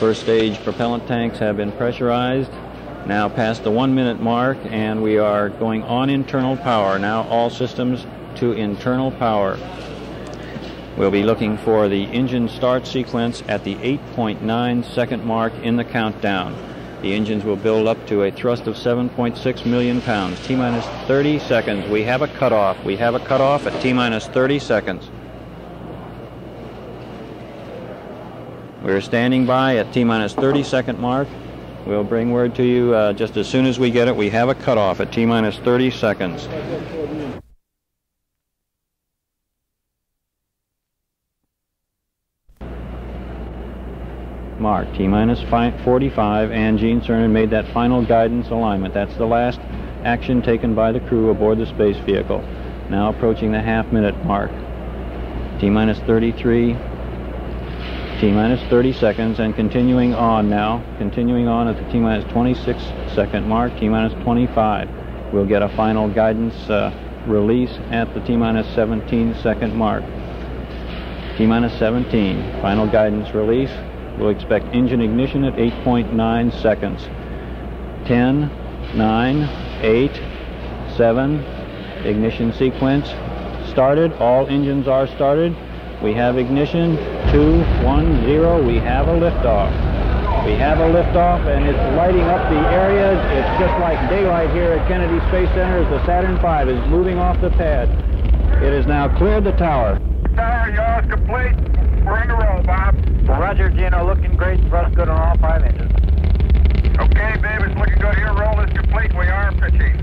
First stage propellant tanks have been pressurized. Now past the 1 minute mark, and we are going on internal power. Now all systems to internal power. We'll be looking for the engine start sequence at the 8.9 second mark in the countdown. The engines will build up to a thrust of 7.6 million pounds. T-minus 30 seconds. We have a cutoff. We have a cutoff at T-minus 30 seconds. We're standing by at T-minus 30 second mark. We'll bring word to you just as soon as we get it. We have a cutoff at T-minus 30 seconds. Mark, T-minus 45, and Gene Cernan made that final guidance alignment. That's the last action taken by the crew aboard the space vehicle. Now approaching the half-minute mark. T-minus 33, T-minus 30 seconds, and continuing on now. Continuing on at the T-minus 26 second mark, T-minus 25. We'll get a final guidance release at the T-minus 17 second mark. T-minus 17, final guidance release. We'll expect engine ignition at 8.9 seconds. 10, 9, 8, 7, ignition sequence started. All engines are started. We have ignition, 2, 1, 0. We have a liftoff. We have a liftoff, and it's lighting up the area. It's just like daylight here at Kennedy Space Center as the Saturn V is moving off the pad. It has now cleared the tower. Tower, yours complete. We're in the roll, Bob. Roger, Gino. Looking great. Thrust good on all 5 engines. Okay, babe. It's looking good here. Roll is complete. We are pitching.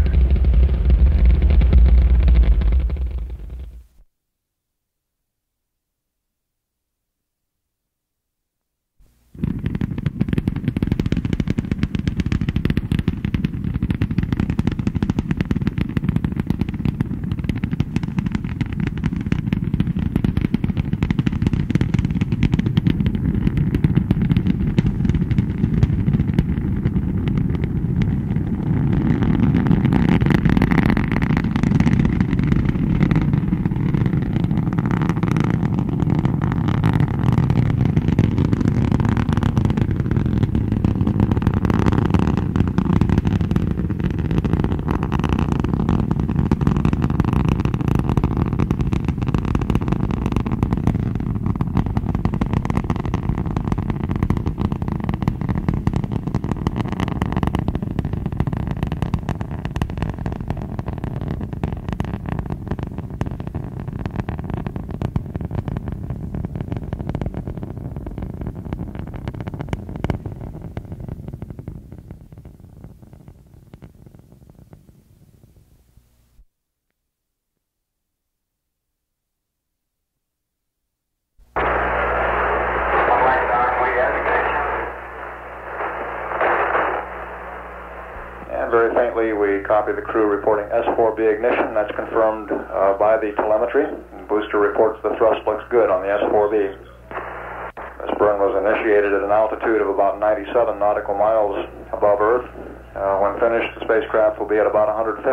Very faintly, we copy the crew reporting S4B ignition. That's confirmed by the telemetry. Booster reports the thrust looks good on the S4B. This burn was initiated at an altitude of about 97 nautical miles above Earth. When finished, the spacecraft will be at about 150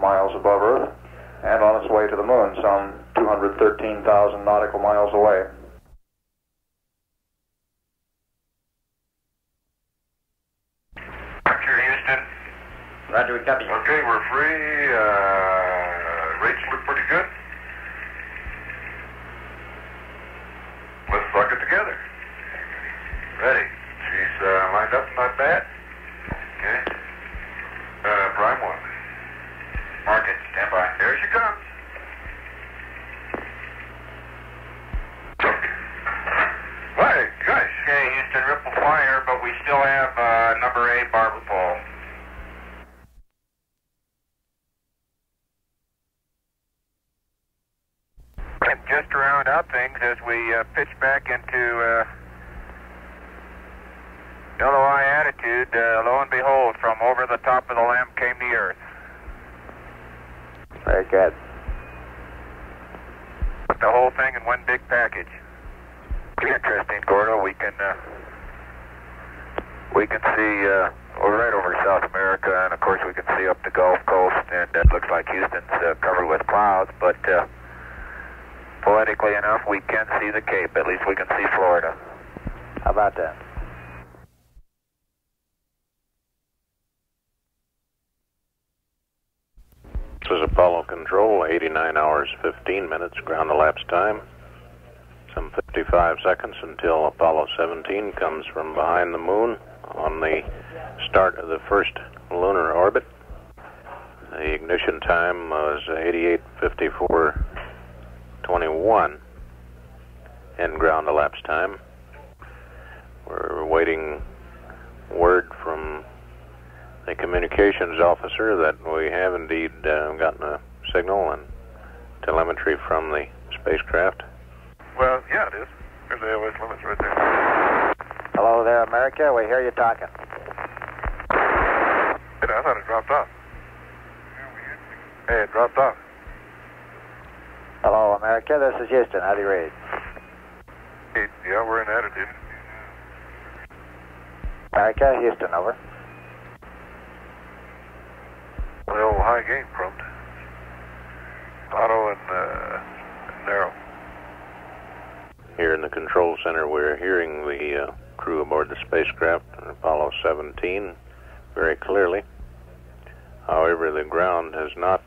miles above Earth and on its way to the Moon, some 213,000 nautical miles away. Houston. Roger, we copy. Okay, we're free. Rates look pretty good. Let's suck it together. Ready. She's lined up, not bad. Okay. Prime 1. Mark it. Stand by. There she comes. Hey, guys. Okay, Houston, ripple fire, but we still have number 8 barber pole. Just to round out things as we pitch back into LOI attitude, lo and behold, from over the top of the limb came the Earth. Very good. Put the whole thing in one big package. Interesting, Gordo. We can see right over South America, and of course we can see up the Gulf Coast, and it looks like Houston's covered with clouds, but poetically enough, we can see the Cape. At least we can see Florida. How about that? is Apollo Control, 89 hours, 15 minutes, ground elapsed time. Some 55 seconds until Apollo 17 comes from behind the moon on the start of the first lunar orbit. The ignition time was 88:54:21 in ground elapsed time. We're waiting word from the communications officer that we have indeed gotten a signal and telemetry from the spacecraft. Well, yeah, it is. There's the AOS limits right there. Hello there, America. We hear you talking. I thought it dropped off. Hey, it dropped off. Hello, America. This is Houston. How do you read? Hey, yeah, we're in attitude. America, Houston, over. Well, high gain prompt. Auto and narrow. Here in the control center, we're hearing the crew aboard the spacecraft, Apollo 17, very clearly. However, the ground has not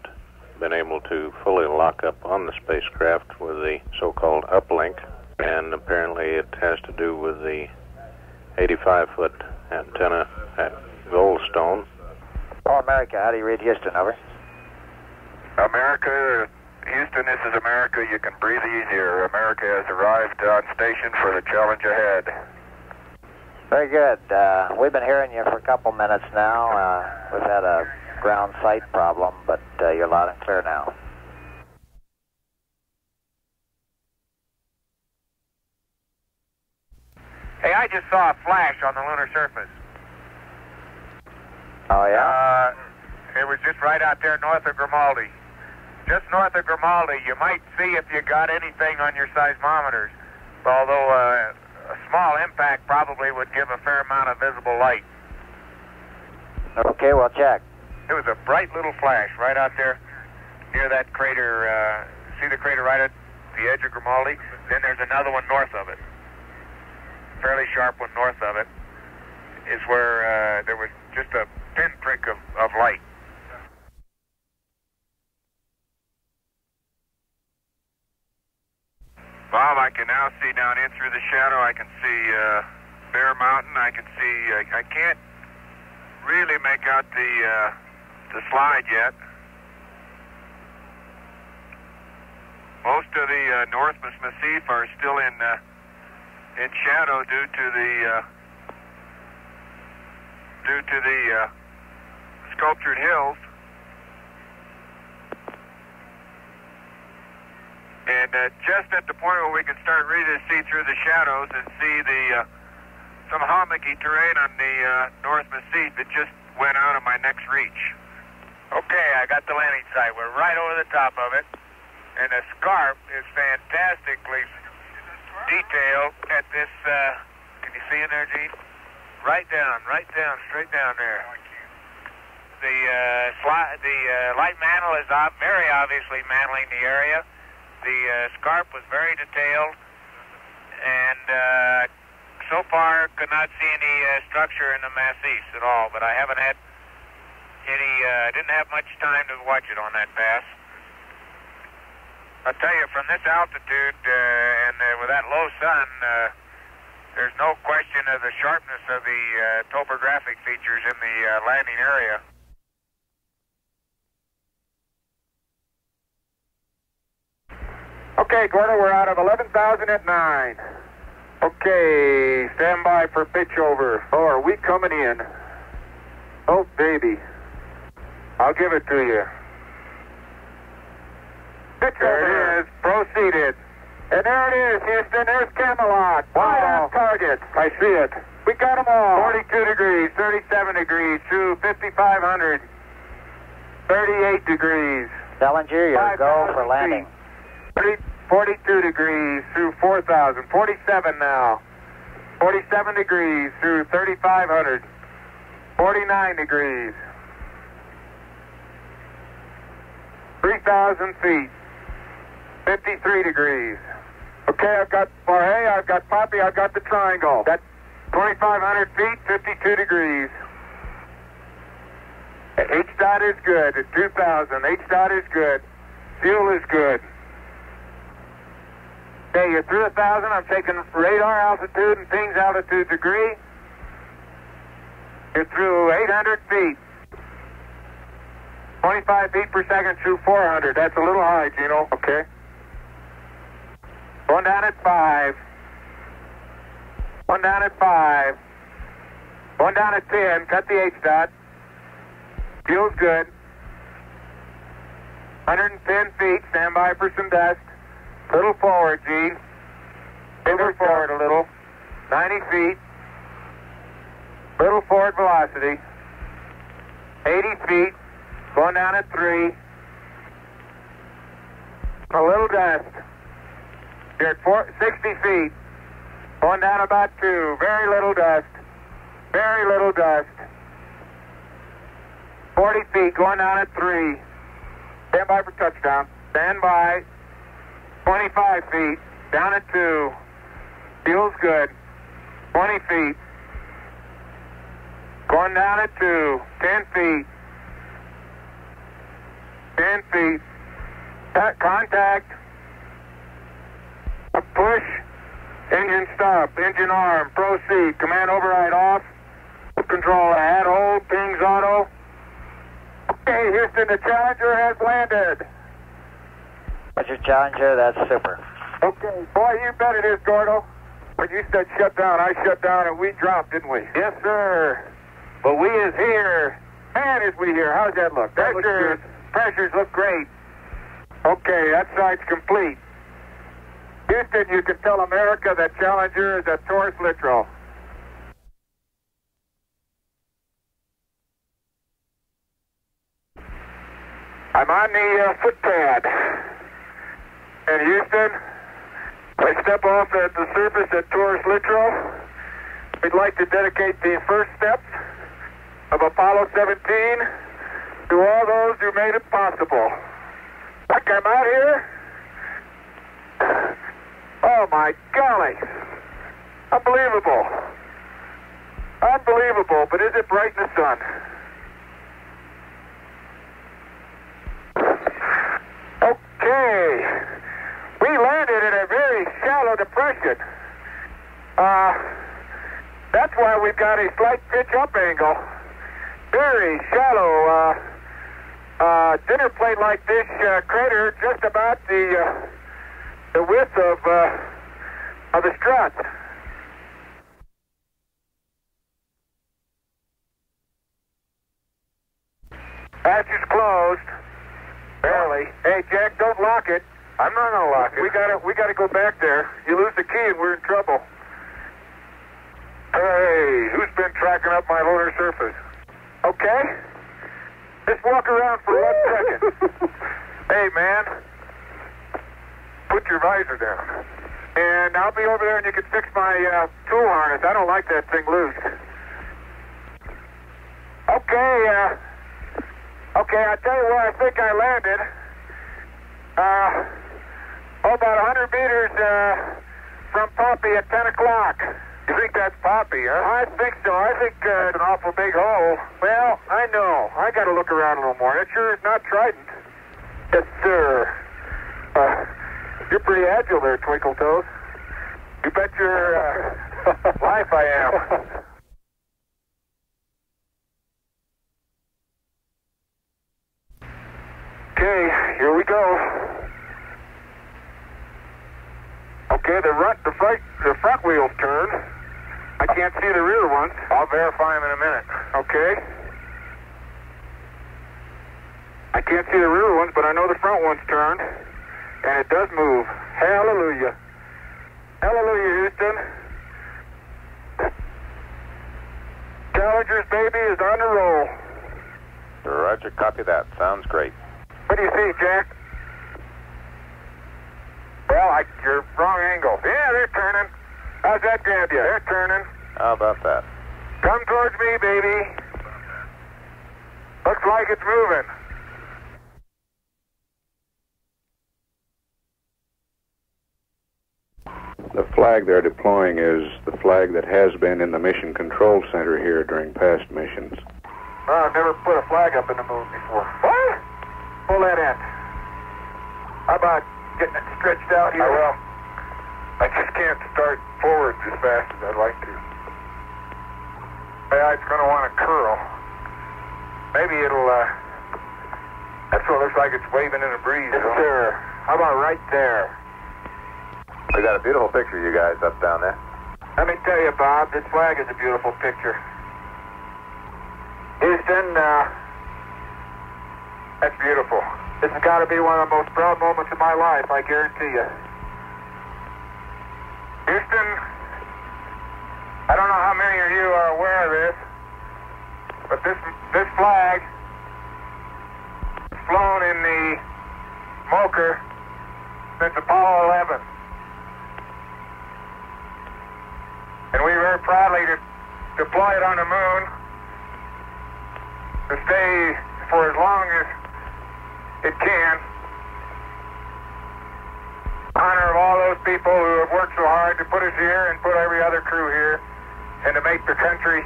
been able to fully lock up on the spacecraft with the so-called uplink, and apparently it has to do with the 85-foot antenna at Goldstone. Oh, America, how do you read Houston, over? America, Houston, this is America. You can breathe easier. America has arrived on station for the challenge ahead. Very good. We've been hearing you for a couple minutes now. We've had a ground sight problem, but you're loud and clear now. Hey, I just saw a flash on the lunar surface. Oh, yeah? It was just right out there north of Grimaldi. Just north of Grimaldi. You might see if you got anything on your seismometers, although a small impact probably would give a fair amount of visible light. Okay, we'll check. It was a bright little flash right out there near that crater. See the crater right at the edge of Grimaldi? Then there's another one north of it. Fairly sharp one north of it is where there was just a pinprick of light. Bob, I can now see down in through the shadow. I can see Bear Mountain. I can see. I can't really make out the slide yet. Most of the North Massif are still in shadow due to the sculptured hills. And just at the point where we can start really to see through the shadows and see some hummocky terrain on the North Massif, it just went out of my next reach. Okay, I got the landing site. We're right over the top of it. And the scarp is fantastically detailed at this, can you see in there, Gene? Right down, straight down there. The light mantle is very obviously mantling the area. The scarp was very detailed, and so far could not see any structure in the massifs at all, but I haven't had any, didn't have much time to watch it on that pass. I'll tell you, from this altitude and with that low sun, there's no question of the sharpness of the topographic features in the landing area. Okay, Gordo, we're out of 11,000 at 9. Okay, stand by for pitch over. Oh, are we coming in? Oh, baby. I'll give it to you. Pitch there it is. Proceeded. And there it is, Houston. There's Camelot. Wide on target. I see it. We got them all. 42 degrees, 37 degrees, through 5,500. 38 degrees. Bellinger, your go for landing. 42 degrees through 4,000. 47 now. 47 degrees through 3,500. 49 degrees. 3,000 feet. 53 degrees. Okay, I've got Barhay, I've got Poppy, I've got the triangle. That's 2,500 feet, 52 degrees. H-dot is good at 2,000. H-dot is good. Fuel is good. Okay, you're through 1,000. I'm taking radar altitude and pings altitude degree. You're through 800 feet. 25 feet per second through 400. That's a little high, Gino. Okay. Going down at 5. Going down at 5. Going down at 10. Cut the H-dot. Fuel's good. 110 feet. Stand by for some dust. Little forward, Gene. Little forward a little. 90 feet. Little forward velocity. 80 feet. Going down at 3. A little dust. You're at 60 feet. Going down about 2. Very little dust. Very little dust. 40 feet. Going down at 3. Stand by for touchdown. Stand by. 25 feet. Down at 2. Fuel's good. 20 feet. Going down at 2. 10 feet. 10 feet. Contact. A push. Engine stop. Engine arm. Proceed. Command override off. Control add. Hold. Pings auto. Okay, Houston, the Challenger has landed. Roger, Challenger, that's super. Okay, boy, you bet it is, Gordo. When you said shut down, I shut down and we dropped, didn't we? Yes, sir. But we is here. Man, is we here. How's that look? Pressures look great. Okay, that side's complete. Houston, you can tell America that Challenger is a Taurus-Littrow. I'm on the footpad. And Houston, I step off at the surface at Taurus-Littrow. We'd like to dedicate the first steps of Apollo 17 to all those who made it possible. Like I'm out here. Oh my golly. Unbelievable. Unbelievable, but is it bright in the sun? Okay. We landed in a very shallow depression. That's why we've got a slight pitch up angle. Very shallow. Dinner plate like this crater, just about the width of the strut. Hatch is closed. Barely. Hey, Jack, don't lock it. I'm not gonna lock it. We gotta go back there. You lose the key and we're in trouble. Hey, who's been tracking up my lunar surface? Okay. Just walk around for 1 second. Hey, man. Put your visor down. And I'll be over there and you can fix my tool harness. I don't like that thing loose. Okay, okay, I'll tell you where I think I landed. About 100 meters from Poppy at 10 o'clock. You think that's Poppy, huh? I think so. I think it's an awful big hole. Well, I know. I got to look around a little more. It sure is not Trident. Yes, sir. You're pretty agile there, Twinkle Toes. You bet your life I am. Okay, here we go. Okay, the front wheels turn. I can't see the rear ones. I'll verify them in a minute. Okay. I can't see the rear ones, but I know the front ones turned. And it does move. Hallelujah. Hallelujah, Houston. Challenger's baby is on the roll. Roger, copy that. Sounds great. What do you see, Jack? Well, you're wrong angle. Yeah, they're turning. How's that grab you? They're turning. How about that? Come towards me, baby. Looks like it's moving. The flag they're deploying is the flag that has been in the Mission Control Center here during past missions. Well, I've never put a flag up in the moon before. What? Pull that in. How about getting it stretched out here? I will. I just can't start forward as fast as I'd like to. Yeah, it's going to want to curl. Maybe it'll, that's what it looks like it's waving in a breeze. Yes, sir. How about right there? We got a beautiful picture, you guys, up down there. Let me tell you, Bob, this flag is a beautiful picture. Houston, that's beautiful. This has got to be one of the most proud moments of my life, I guarantee you. Houston, I don't know how many of you are aware of this, but this flag has flown in the smoker since Apollo 11. And we very proudly deploy it on the moon to stay for as long as it can. Honor of all those people who have worked so hard to put us here and put every other crew here and to make the country,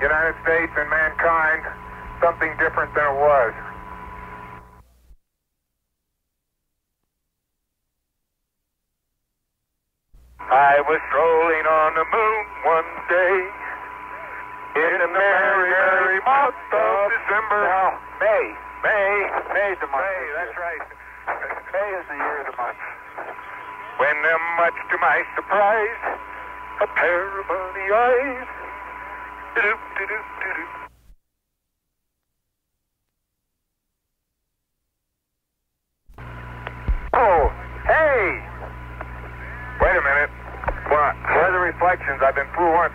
United States and mankind, something different than it was. I was strolling on the moon one day in the merry, merry month of December. No, May's the month. May, that's right. May is the year of the month. When, much to my surprise, a pair of bunny eyes. Do-do-do-do-do. Oh, hey! Wait a minute. What? Where are the reflections? I've been fooled once.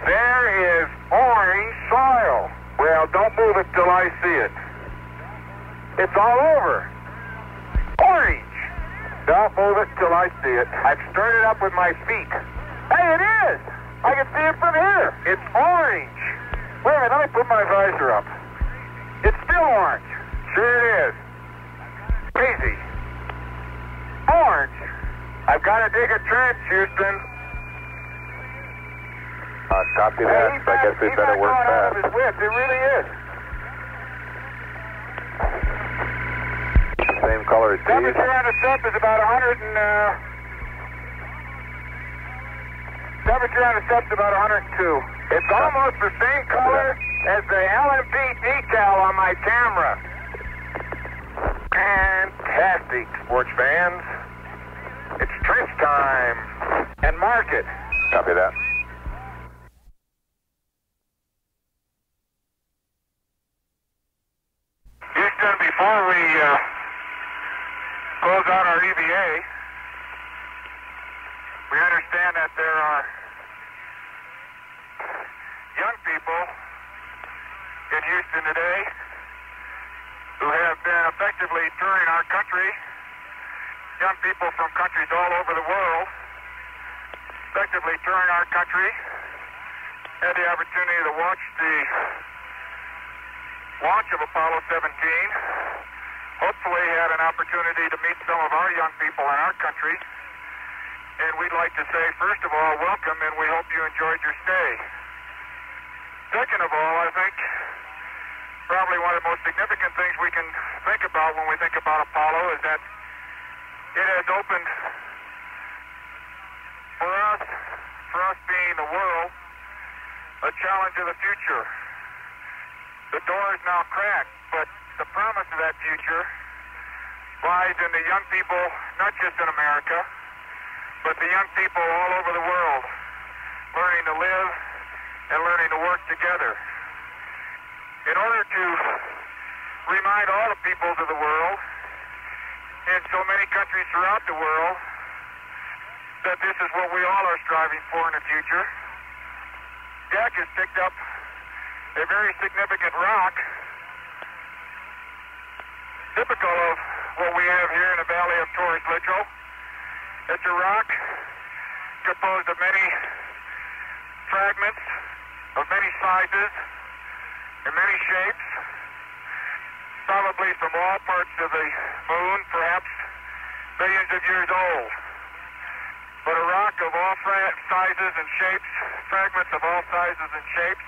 There is orange soil. Well, don't move it till I see it. It's all over. Orange. Don't move it till I see it. I've stirred it up with my feet. Hey, it is. I can see it from here. It's orange. Wait a minute, let me put my visor up. It's still orange. Sure it is. Crazy. Orange. I've got to dig a trench, Houston. Copy that. I guess we better work fast. It really is. Same color as these. Temperature on the SEP is about 100 and, temperature on the SEP is about 102. It's almost the same color as the LMP decal on my camera. Fantastic, sports fans. It's trench time. And mark it. Copy that. Houston, before we close out our EVA, we understand that there are young people in Houston today who have been effectively touring our country, young people from countries all over the world, effectively touring our country, had the opportunity to watch the launch of Apollo 17, hopefully had an opportunity to meet some of our young people in our country, and we'd like to say, first of all, welcome, and we hope you enjoyed your stay. Second of all, I think probably one of the most significant things we can think about when we think about Apollo is that it has opened for us being the world, a challenge of the future. The door is now cracked, but the promise of that future lies in the young people, not just in America, but the young people all over the world, learning to live and learning to work together. In order to remind all the peoples of the world, in so many countries throughout the world, that this is what we all are striving for in the future, Jack has picked up a very significant rock, typical of what we have here in the valley of Taurus-Littrow. It's a rock composed of many fragments, of many sizes, and many shapes, probably from all parts of the moon, perhaps billions of years old. But a rock of all sizes and shapes, fragments of all sizes and shapes,